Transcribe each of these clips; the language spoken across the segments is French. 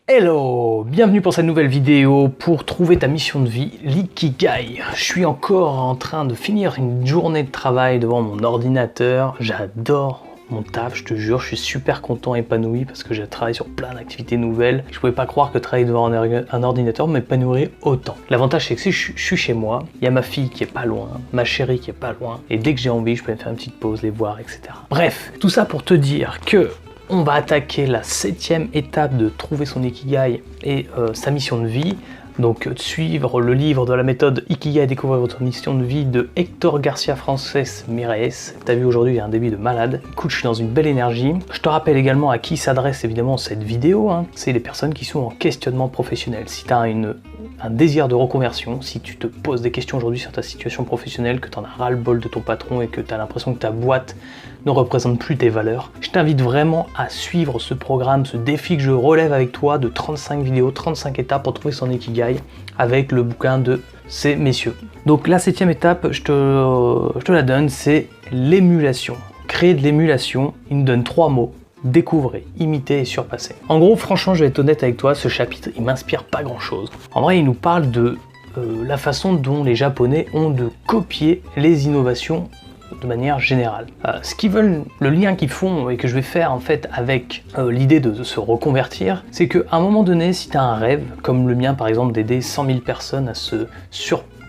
Hello, bienvenue pour cette nouvelle vidéo pour trouver ta mission de vie, l'ikigai. Je suis encore en train de finir une journée de travail devant mon ordinateur. J'adore mon taf, je te jure, je suis super content, épanoui parce que j'ai travaillé sur plein d'activités nouvelles. Je pouvais pas croire que travailler devant un ordinateur m'épanouirait autant. L'avantage c'est que si je suis chez moi, il y a ma fille qui est pas loin, ma chérie qui est pas loin, et dès que j'ai envie, je peux me faire une petite pause, les voir, etc. Bref, tout ça pour te dire que on va attaquer la 7e étape de trouver son ikigai et sa mission de vie. Donc suivre le livre de la méthode Ikigai et découvrir votre mission de vie de Hector Garcia Frances Miraes. T'as vu aujourd'hui, il y a un début de malade. Écoute, je suis dans une belle énergie. Je te rappelle également à qui s'adresse évidemment cette vidéo. C'est les personnes qui sont en questionnement professionnel. Si tu as un désir de reconversion, si tu te poses des questions aujourd'hui sur ta situation professionnelle, que tu en as ras-le-bol de ton patron et que tu as l'impression que ta boîte ne représente plus tes valeurs, je t'invite vraiment à suivre ce programme, ce défi que je relève avec toi de 35 vidéos, 35 étapes pour trouver son ikigai avec le bouquin de ces messieurs. Donc la 7e étape, je te la donne, c'est l'émulation. Créer de l'émulation, il nous donne 3 mots. Découvrir, imiter et surpasser. En gros, franchement, je vais être honnête avec toi, ce chapitre, il m'inspire pas grand-chose. En vrai, il nous parle de la façon dont les Japonais ont de copier les innovations de manière générale. Ce qu'ils veulent, le lien qu'ils font et que je vais faire en fait avec l'idée de se reconvertir, c'est qu'à un moment donné, si tu as un rêve, comme le mien par exemple d'aider 100 000 personnes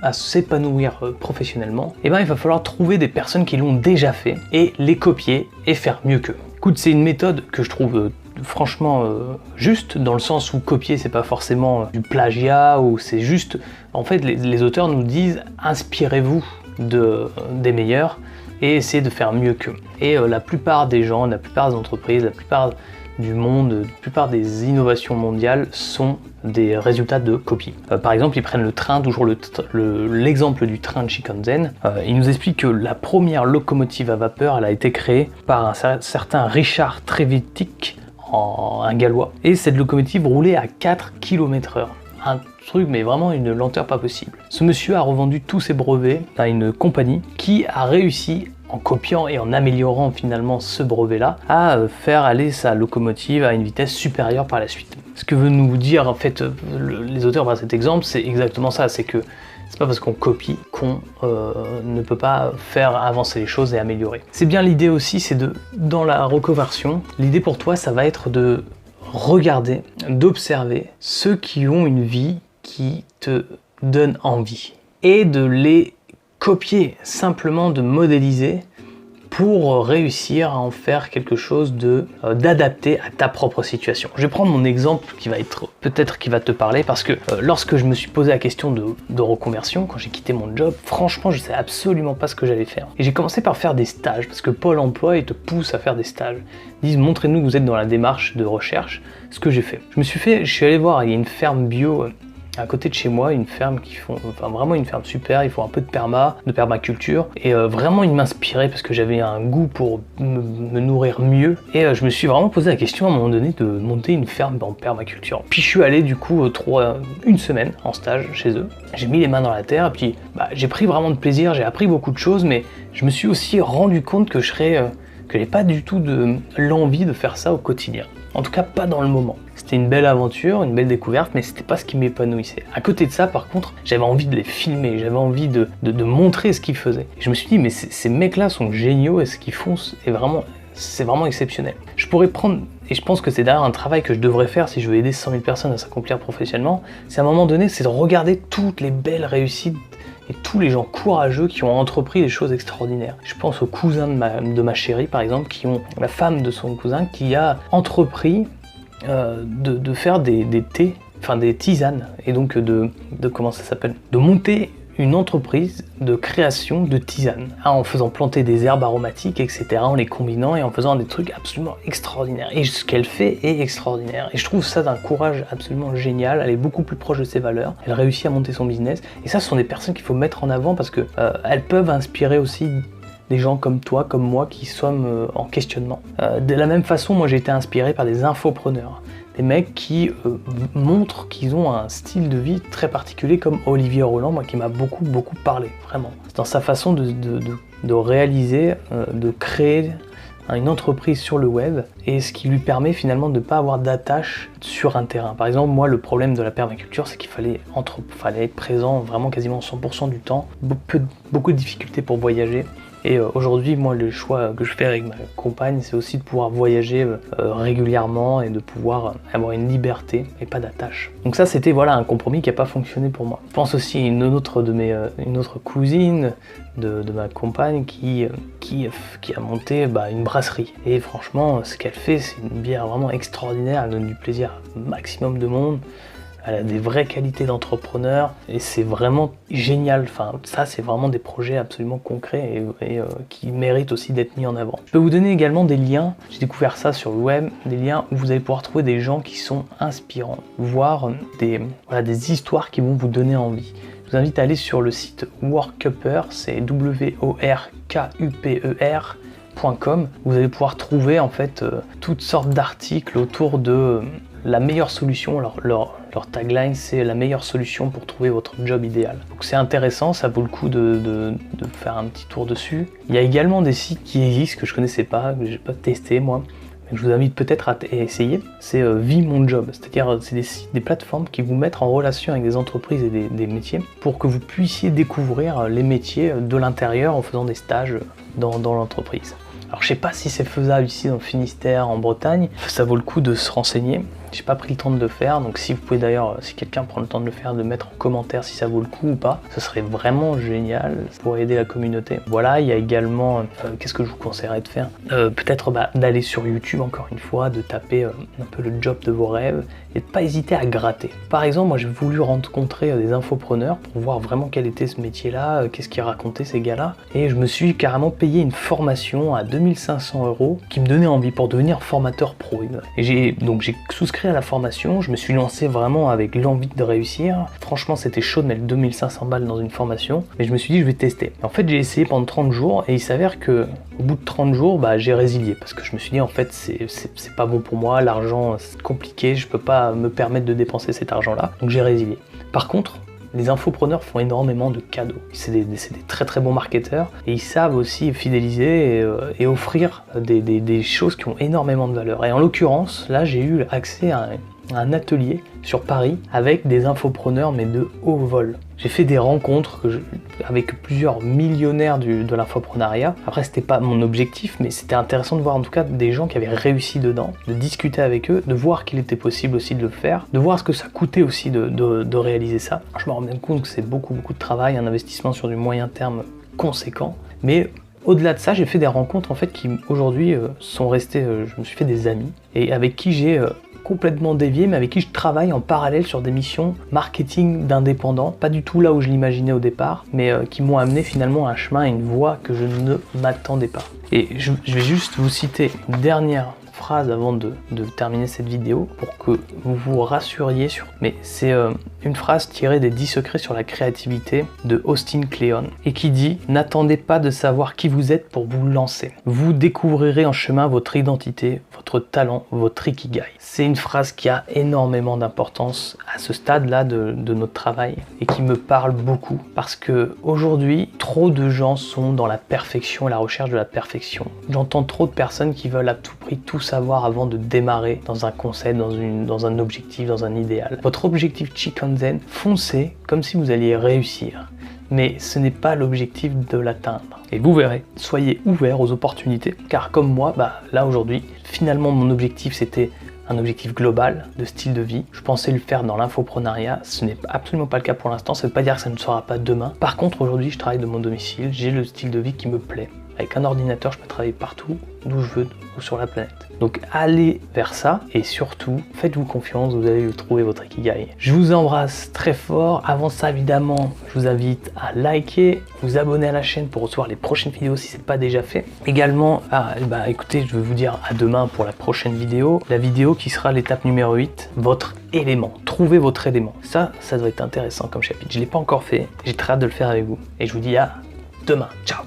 à s'épanouir professionnellement, et ben il va falloir trouver des personnes qui l'ont déjà fait et les copier et faire mieux qu'eux. Écoute, c'est une méthode que je trouve franchement juste, dans le sens où copier c'est pas forcément du plagiat, ou c'est juste, en fait les auteurs nous disent inspirez-vous des meilleurs et essayez de faire mieux qu'eux. Et la plupart des gens, la plupart des entreprises, la plupart du monde, la plupart des innovations mondiales sont des résultats de copie. Par exemple, ils prennent le train, toujours l'exemple du train de Shinkansen. Ils nous expliquent que la première locomotive à vapeur, elle a été créée par un certain Richard Trevithick, un Gallois. Et cette locomotive roulait à 4 km/h. Un truc, mais vraiment une lenteur pas possible. Ce monsieur a revendu tous ses brevets à une compagnie qui a réussi, en copiant et en améliorant finalement ce brevet-là, à faire aller sa locomotive à une vitesse supérieure par la suite. Ce que veut nous dire en fait les auteurs par cet exemple, c'est exactement ça, c'est que c'est pas parce qu'on copie qu'on ne peut pas faire avancer les choses et améliorer. C'est bien l'idée aussi, c'est dans la reconversion, l'idée pour toi, ça va être de regarder, d'observer ceux qui ont une vie qui te donne envie et de les copier, simplement de modéliser pour réussir à en faire quelque chose d'adapté à ta propre situation. Je vais prendre mon exemple qui va être peut-être qui va te parler, parce que lorsque je me suis posé la question de reconversion, quand j'ai quitté mon job, franchement je ne savais absolument pas ce que j'allais faire. Et j'ai commencé par faire des stages, parce que Pôle emploi il te pousse à faire des stages. Ils disent montrez-nous que vous êtes dans la démarche de recherche, ce que j'ai fait. Je suis allé voir, il y a une ferme bio à côté de chez moi, une ferme vraiment une ferme super, ils font un peu de permaculture, et vraiment ils m'inspiraient parce que j'avais un goût pour me nourrir mieux, et je me suis vraiment posé la question à un moment donné de monter une ferme en permaculture. Puis je suis allé du coup une semaine en stage chez eux, j'ai mis les mains dans la terre, et puis j'ai pris vraiment de plaisir, j'ai appris beaucoup de choses, mais je me suis aussi rendu compte que que j'ai pas du tout l'envie de faire ça au quotidien. En tout cas, pas dans le moment. C'était une belle aventure, une belle découverte, mais c'était pas ce qui m'épanouissait. À côté de ça, par contre, j'avais envie de les filmer, j'avais envie de montrer ce qu'ils faisaient. Et je me suis dit, mais ces mecs-là sont géniaux, et ce qu'ils font, c'est vraiment exceptionnel. Je pourrais prendre, et je pense que c'est d'ailleurs un travail que je devrais faire si je veux aider 100 000 personnes à s'accomplir professionnellement, c'est à un moment donné, c'est de regarder toutes les belles réussites et tous les gens courageux qui ont entrepris des choses extraordinaires. Je pense aux cousins de ma chérie, par exemple, la femme de son cousin, qui a entrepris de faire des thés, enfin des tisanes, et donc comment ça s'appelle, de monter une entreprise de création de tisanes, en faisant planter des herbes aromatiques, etc., en les combinant et en faisant des trucs absolument extraordinaires. Et ce qu'elle fait est extraordinaire. Et je trouve ça d'un courage absolument génial. Elle est beaucoup plus proche de ses valeurs. Elle réussit à monter son business. Et ça, ce sont des personnes qu'il faut mettre en avant parce que elles peuvent inspirer aussi des gens comme toi, comme moi, qui sommes en questionnement. De la même façon, moi j'ai été inspiré par des infopreneurs. Des mecs qui montrent qu'ils ont un style de vie très particulier, comme Olivier Roland, moi qui m'a beaucoup parlé, vraiment. C'est dans sa façon de réaliser, de créer une entreprise sur le web et ce qui lui permet finalement de ne pas avoir d'attache sur un terrain. Par exemple, moi, le problème de la permaculture, c'est qu'il fallait être présent vraiment quasiment 100% du temps, beaucoup de difficultés pour voyager. Et aujourd'hui, moi, le choix que je fais avec ma compagne, c'est aussi de pouvoir voyager régulièrement et de pouvoir avoir une liberté et pas d'attache. Donc ça, c'était voilà un compromis qui n'a pas fonctionné pour moi. Je pense aussi à une autre cousine de ma compagne qui a monté une brasserie. Et franchement, ce qu'elle fait, c'est une bière vraiment extraordinaire. Elle donne du plaisir au maximum de monde. Elle a des vraies qualités d'entrepreneur et c'est vraiment génial. Enfin, ça, c'est vraiment des projets absolument concrets et qui méritent aussi d'être mis en avant. Je peux vous donner également des liens. J'ai découvert ça sur le web, des liens où vous allez pouvoir trouver des gens qui sont inspirants, voir des histoires qui vont vous donner envie. Je vous invite à aller sur le site Workuper, c'est WORKUPER.com. Vous allez pouvoir trouver en fait toutes sortes d'articles autour de la meilleure solution. Leur tagline, c'est la meilleure solution pour trouver votre job idéal. Donc c'est intéressant, ça vaut le coup de faire un petit tour dessus. Il y a également des sites qui existent que je connaissais pas, que j'ai pas testé moi. Je vous invite peut-être à essayer, c'est Vie Mon Job, c'est-à-dire c'est des plateformes qui vous mettent en relation avec des entreprises et des métiers pour que vous puissiez découvrir les métiers de l'intérieur en faisant des stages dans l'entreprise. Alors je sais pas si c'est faisable ici dans le Finistère, en Bretagne, ça vaut le coup de se renseigner. J'ai pas pris le temps de le faire, donc si vous pouvez d'ailleurs, si quelqu'un prend le temps de le faire, de mettre en commentaire si ça vaut le coup ou pas, ce serait vraiment génial pour aider la communauté. Voilà, il y a également, qu'est-ce que je vous conseillerais de faire, peut-être d'aller sur YouTube encore une fois, de taper un peu le job de vos rêves et de pas hésiter à gratter. Par exemple, moi j'ai voulu rencontrer des infopreneurs pour voir vraiment quel était ce métier-là, qu'est-ce qu'ils racontaient ces gars-là, et je me suis carrément payé une formation à 2500 € qui me donnait envie pour devenir formateur pro. Et j'ai souscrit à la formation, je me suis lancé vraiment avec l'envie de réussir. Franchement, c'était chaud de mettre 2500 balles dans une formation, mais je me suis dit je vais tester. En fait, j'ai essayé pendant 30 jours et il s'avère que au bout de 30 jours, j'ai résilié parce que je me suis dit en fait c'est pas bon pour moi, l'argent c'est compliqué, je peux pas me permettre de dépenser cet argent-là, donc j'ai résilié. Par contre, les infopreneurs font énormément de cadeaux. C'est des très très bons marketeurs et ils savent aussi fidéliser et offrir des choses qui ont énormément de valeur. Et en l'occurrence, là j'ai eu accès à un atelier sur Paris avec des infopreneurs mais de haut vol. J'ai fait des rencontres avec plusieurs millionnaires de l'infoprenariat. Après, c'était pas mon objectif, mais c'était intéressant de voir en tout cas des gens qui avaient réussi dedans, de discuter avec eux, de voir qu'il était possible aussi de le faire, de voir ce que ça coûtait aussi de réaliser ça. Je me rends bien compte que c'est beaucoup de travail, un investissement sur du moyen terme conséquent, mais au-delà de ça, j'ai fait des rencontres en fait qui aujourd'hui sont restées, je me suis fait des amis et avec qui j'ai complètement dévié, mais avec qui je travaille en parallèle sur des missions marketing d'indépendants, pas du tout là où je l'imaginais au départ, mais qui m'ont amené finalement à un chemin et une voie que je ne m'attendais pas. Et je vais juste vous citer une dernière phrase avant de terminer cette vidéo pour que vous vous rassuriez sur... Mais c'est une phrase tirée des 10 secrets sur la créativité de Austin Kleon et qui dit « N'attendez pas de savoir qui vous êtes pour vous lancer. Vous découvrirez en chemin votre identité, votre talent, votre ikigai. » C'est une phrase qui a énormément d'importance à ce stade-là de notre travail et qui me parle beaucoup parce que aujourd'hui, trop de gens sont dans la perfection et la recherche de la perfection. J'entends trop de personnes qui veulent à tout prix tout savoir avant de démarrer dans un concept, dans un objectif, dans un idéal. Votre objectif Chikanzen, foncez comme si vous alliez réussir. Mais ce n'est pas l'objectif de l'atteindre. Et vous verrez, soyez ouverts aux opportunités, car comme moi, là aujourd'hui, finalement mon objectif c'était un objectif global de style de vie. Je pensais le faire dans l'infoprenariat, ce n'est absolument pas le cas pour l'instant, ça ne veut pas dire que ça ne sera pas demain. Par contre, aujourd'hui, je travaille de mon domicile, j'ai le style de vie qui me plaît. Avec un ordinateur, je peux travailler partout, d'où je veux, ou sur la planète. Donc allez vers ça, et surtout, faites-vous confiance, vous allez trouver votre ikigai. Je vous embrasse très fort. Avant ça, évidemment, je vous invite à liker, vous abonner à la chaîne pour recevoir les prochaines vidéos si ce n'est pas déjà fait. Également, écoutez, je vais vous dire à demain pour la prochaine vidéo. La vidéo qui sera l'étape numéro 8, votre élément. Trouvez votre élément. Ça doit être intéressant comme chapitre. Je ne l'ai pas encore fait, j'ai très hâte de le faire avec vous. Et je vous dis à demain. Ciao.